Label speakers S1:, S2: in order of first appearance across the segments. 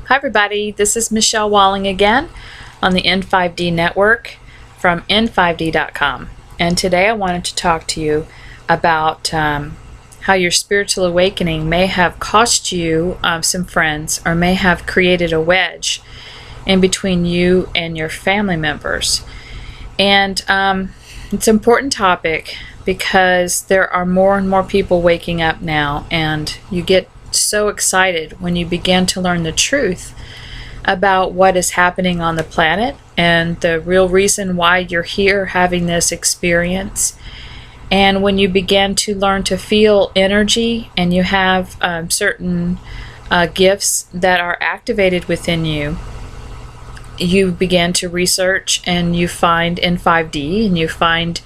S1: Hi everybody, this is Michelle Walling again on the In5d Network from In5d.com, and today I wanted to talk to you about how your spiritual awakening may have cost you some friends, or may have created a wedge in between you and your family members. And it's an important topic because there are more and more people waking up now, and you get so excited when you begin to learn the truth about what is happening on the planet and the real reason why you're here having this experience. And when you begin to learn to feel energy, and you have certain gifts that are activated within you, you begin to research, and you find In5d, and you find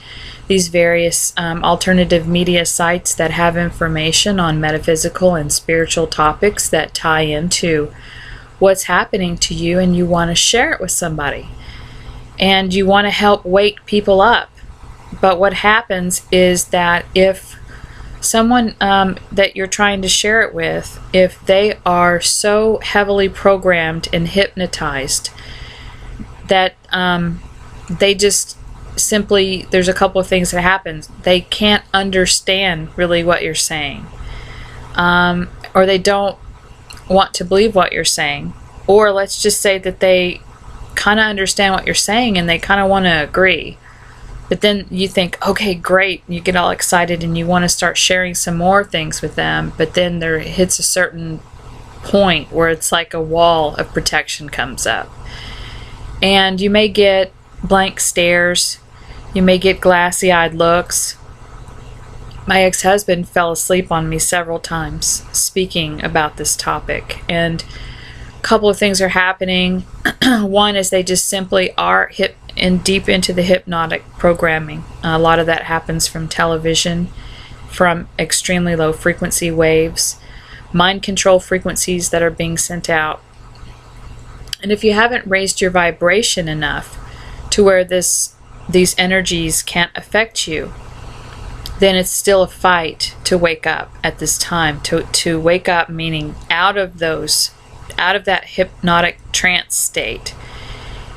S1: these various alternative media sites that have information on metaphysical and spiritual topics that tie into what's happening to you, and you want to share it with somebody, and you want to help wake people up. But what happens is that if someone that you're trying to share it with, if they are so heavily programmed and hypnotized that they just simply, there's a couple of things that happen. They can't understand really what you're saying, or they don't want to believe what you're saying, or let's just say that they kind of understand what you're saying and they kind of want to agree, but then you think, okay, great, you get all excited and you want to start sharing some more things with them, but then there hits a certain point where it's like a wall of protection comes up, and you may get blank stares. You may get glassy-eyed looks. My ex-husband fell asleep on me several times speaking about this topic, and a couple of things are happening. One is they just simply are deep into the hypnotic programming. A lot of that happens from television, from extremely low frequency waves, mind control frequencies that are being sent out. And if you haven't raised your vibration enough to where these energies can't affect you, then it's still a fight to wake up at this time. To wake up, meaning out of that hypnotic trance state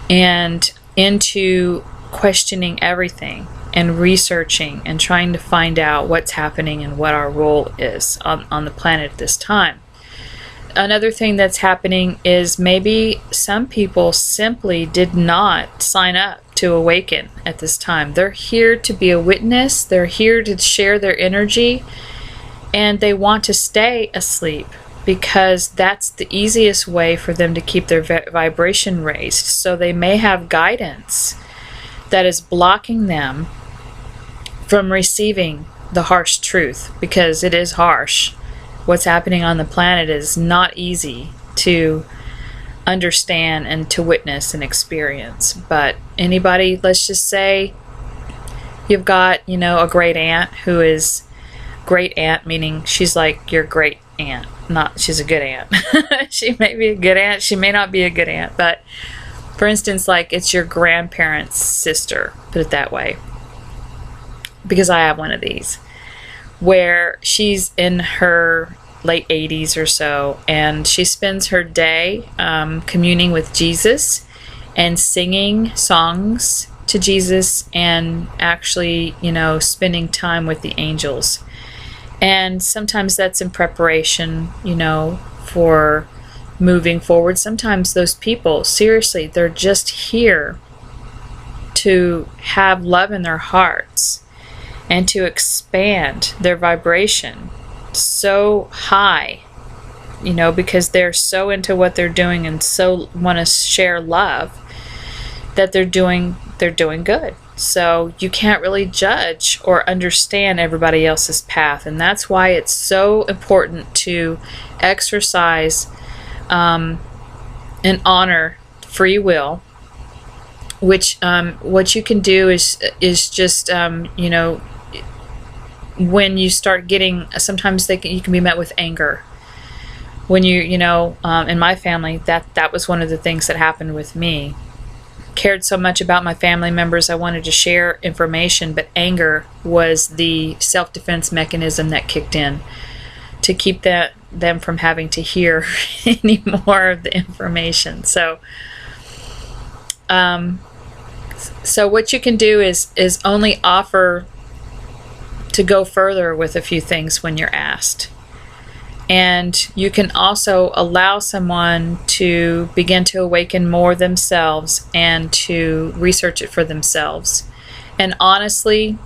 S1: and into questioning everything and researching and trying to find out what's happening and what our role is on the planet at this time. Another thing that's happening is maybe some people simply did not sign up to awaken at this time. They're here to be a witness. They're here to share their energy, and they want to stay asleep because that's the easiest way for them to keep their vibration raised. So they may have guidance that is blocking them from receiving the harsh truth, because it is harsh. What's happening on the planet is not easy to understand and to witness and experience. But anybody, let's just say you've got, a great aunt who is great aunt, meaning she's like your great aunt. Not she's a good aunt. She may be a good aunt, she may not be a good aunt, but for instance, like it's your grandparents' sister, put it that way, because I have one of these, where she's in her late 80s or so, and she spends her day communing with Jesus and singing songs to Jesus, and actually, spending time with the angels. And sometimes that's in preparation, for moving forward. Sometimes those people, seriously, they're just here to have love in their hearts and to expand their vibration so high, because they're so into what they're doing and so want to share love that they're doing good. So you can't really judge or understand everybody else's path, and that's why it's so important to exercise and honor free will, which what you can do is just when you start getting, sometimes you can be met with anger. When in my family, that was one of the things that happened with me. Cared so much about my family members, I wanted to share information, but anger was the self-defense mechanism that kicked in to keep them from having to hear any more of the information. So what you can do is only offer to go further with a few things when you're asked. And you can also allow someone to begin to awaken more themselves and to research it for themselves. And honestly,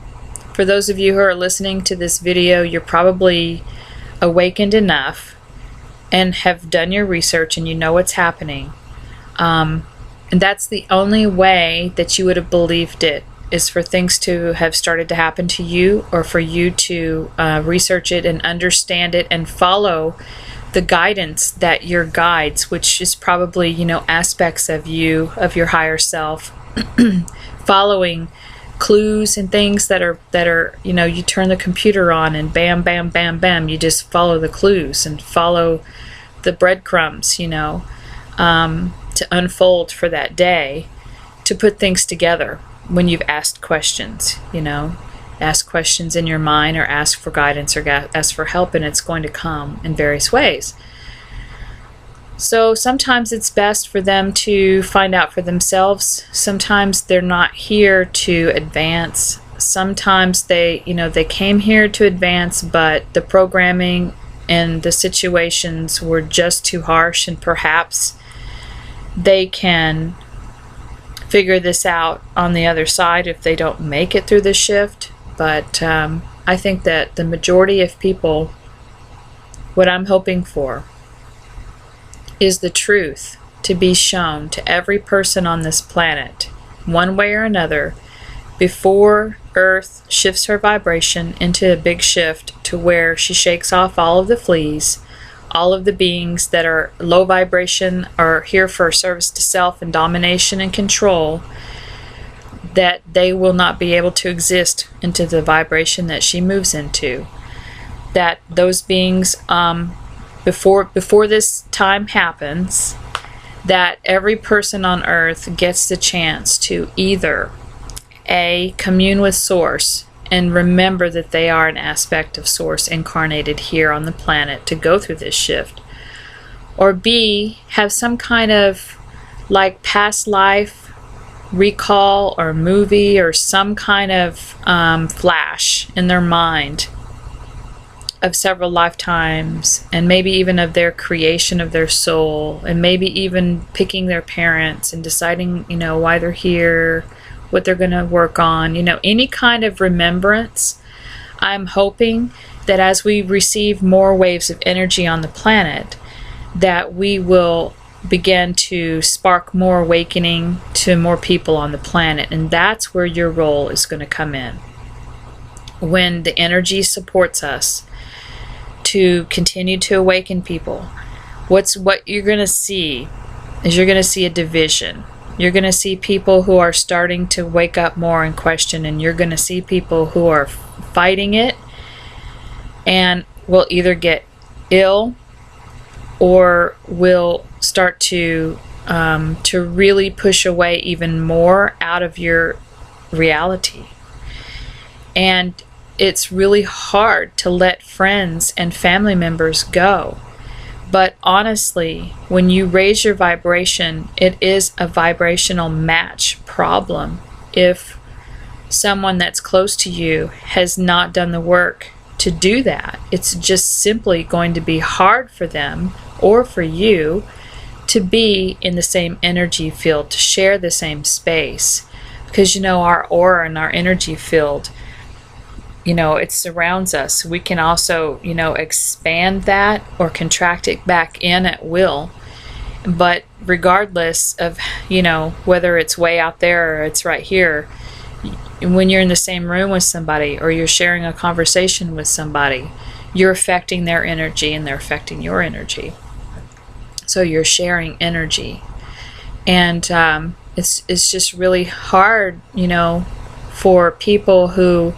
S1: for those of you who are listening to this video, you're probably awakened enough and have done your research and you know what's happening. And that's the only way that you would have believed it, is for things to have started to happen to you, or for you to research it and understand it and follow the guidance that your guides, which is probably, aspects of you, of your higher self, following clues and things that are, you turn the computer on and bam, bam, bam, bam, you just follow the clues and follow the breadcrumbs, to unfold for that day, to put things together. When you've asked questions, ask questions in your mind, or ask for guidance, or ask for help, and it's going to come in various ways. So sometimes it's best for them to find out for themselves. Sometimes they're not here to advance. Sometimes they came here to advance, but the programming and the situations were just too harsh, and perhaps they can figure this out on the other side if they don't make it through the shift. But I think that the majority of people, what I'm hoping for is the truth to be shown to every person on this planet, one way or another, before Earth shifts her vibration into a big shift to where she shakes off all of the fleas. All of the beings that are low vibration are here for service to self and domination and control, that they will not be able to exist into the vibration that she moves into. That those beings, before this time happens, that every person on earth gets the chance to either A, commune with Source and remember that they are an aspect of Source incarnated here on the planet to go through this shift, or B, have some kind of like past life recall or movie, or some kind of flash in their mind of several lifetimes, and maybe even of their creation of their soul, and maybe even picking their parents and deciding, why they're here, what they're going to work on, any kind of remembrance. I'm hoping that as we receive more waves of energy on the planet, that we will begin to spark more awakening to more people on the planet. And that's where your role is going to come in. When the energy supports us to continue to awaken people, what you're going to see is you're going to see a division. You're going to see people who are starting to wake up more and question, and you're going to see people who are fighting it and will either get ill or will start to really push away even more out of your reality. And it's really hard to let friends and family members go. But honestly, when you raise your vibration, it is a vibrational match problem. If someone that's close to you has not done the work to do that, it's just simply going to be hard for them or for you to be in the same energy field, to share the same space. Because our aura and our energy field, it surrounds us. We can also, expand that or contract it back in at will. But regardless of, whether it's way out there or it's right here, when you're in the same room with somebody or you're sharing a conversation with somebody, you're affecting their energy and they're affecting your energy. So you're sharing energy. And it's just really hard, for people who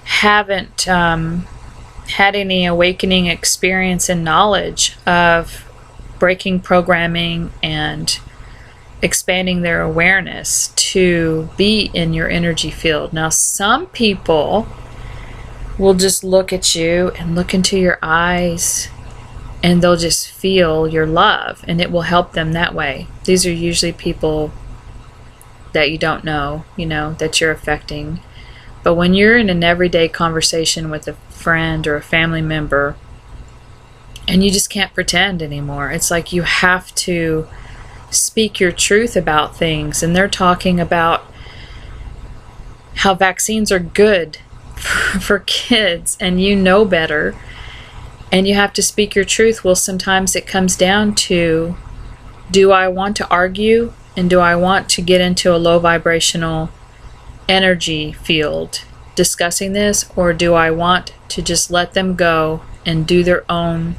S1: haven't had any awakening experience and knowledge of breaking programming and expanding their awareness to be in your energy field. Now, some people will just look at you and look into your eyes and they'll just feel your love, and it will help them that way. These are usually people that you don't know, that you're affecting. But when you're in an everyday conversation with a friend or a family member, and you just can't pretend anymore, it's like you have to speak your truth about things, and they're talking about how vaccines are good for kids, and you know better, and you have to speak your truth. Well, sometimes it comes down to, do I want to argue, and do I want to get into a low vibrational energy field discussing this, or do I want to just let them go and do their own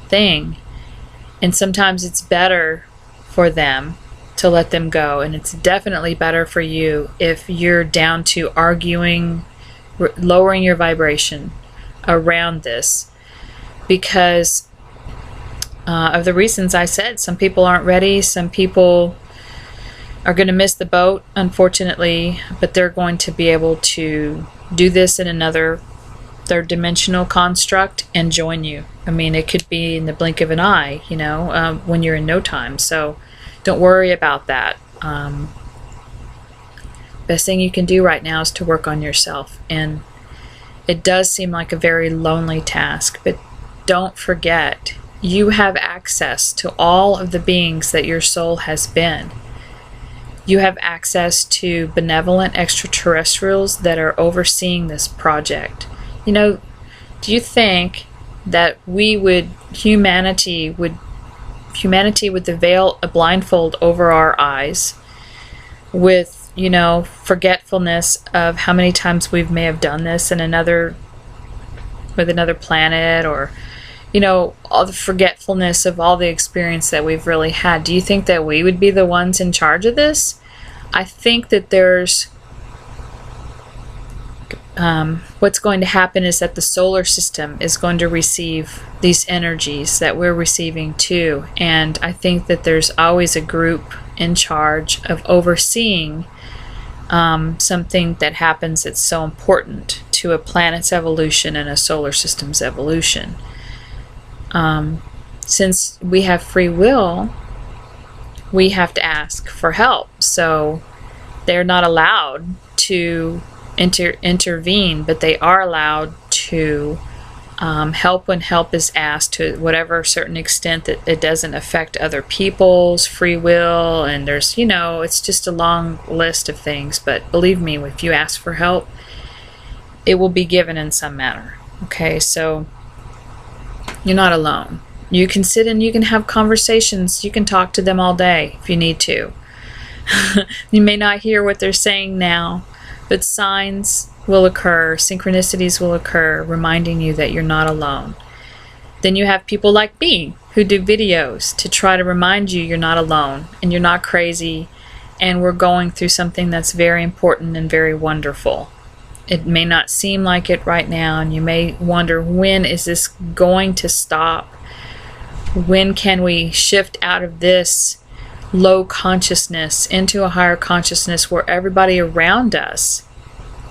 S1: thing? And sometimes it's better for them to let them go, and it's definitely better for you if you're down to arguing, lowering your vibration around this, because of the reasons I said. Some people aren't ready, some people are going to miss the boat, unfortunately, but they're going to be able to do this in another third dimensional construct and join you. I mean, it could be in the blink of an eye, when you're in no time. So don't worry about that. Best thing you can do right now is to work on yourself. And it does seem like a very lonely task, but don't forget, you have access to all of the beings that your soul has been. You have access to benevolent extraterrestrials that are overseeing this project. Do you think that humanity would veil a blindfold over our eyes with, forgetfulness of how many times we may have done this with another planet, or, all the forgetfulness of all the experience that we've really had? Do you think that we would be the ones in charge of this? I think that there's what's going to happen is that the solar system is going to receive these energies that we're receiving too. And I think that there's always a group in charge of overseeing something that happens that's so important to a planet's evolution and a solar system's evolution. Since we have free will, we have to ask for help. So they're not allowed to intervene, but they are allowed to help when help is asked, to whatever certain extent that it doesn't affect other people's free will. And there's, it's just a long list of things. But believe me, if you ask for help, it will be given in some manner. Okay, so you're not alone. You can sit and you can have conversations. You can talk to them all day if you need to. You may not hear what they're saying now, but signs will occur, synchronicities will occur, reminding you that you're not alone. Then you have people like me who do videos to try to remind you you're not alone and you're not crazy, and we're going through something that's very important and very wonderful. It may not seem like it right now, and you may wonder, when is this going to stop? When can we shift out of this low consciousness into a higher consciousness where everybody around us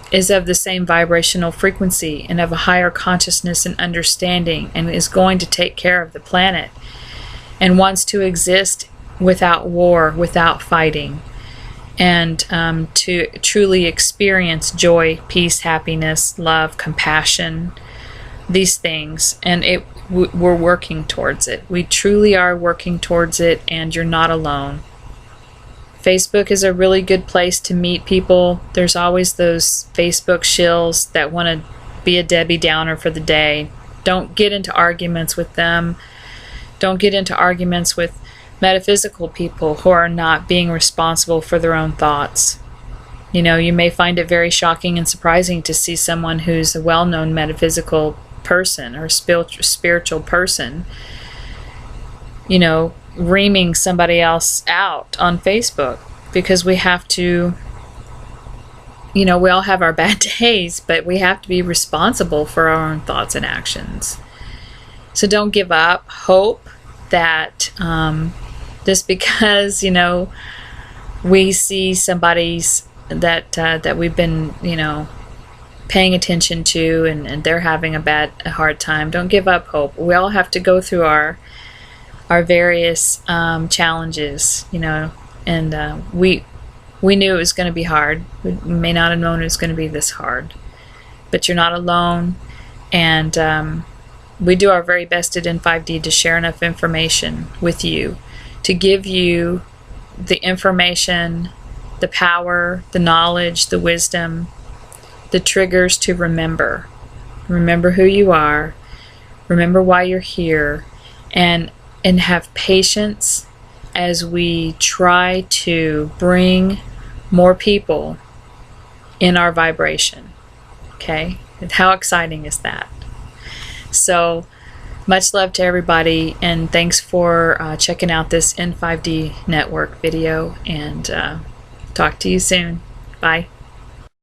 S1: is of the same vibrational frequency and of a higher consciousness and understanding, and is going to take care of the planet and wants to exist without war, without fighting, and to truly experience joy, peace, happiness, love, compassion, these things. And we're working towards it. We truly are working towards it, and you're not alone. Facebook is a really good place to meet people. There's always those Facebook shills that want to be a Debbie Downer for the day. Don't get into arguments with them. Don't get into arguments with metaphysical people who are not being responsible for their own thoughts. You may find it very shocking and surprising to see someone who's a well-known metaphysical person or spiritual person, reaming somebody else out on Facebook, because we have to, we all have our bad days, but we have to be responsible for our own thoughts and actions. So don't give up. Hope that just because, we see somebody's that we've been, paying attention to, and they're having a hard time. Don't give up hope. We all have to go through our various challenges, you know, and we knew it was going to be hard. We may not have known it was going to be this hard, but you're not alone, and we do our very best at In5d to share enough information with you to give you the information, the power, the knowledge, the wisdom, the triggers to remember. Remember who you are, remember why you're here, and have patience as we try to bring more people in our vibration. Okay? And how exciting is that? So, much love to everybody, and thanks for checking out this In5d Network video, and talk to you soon. Bye.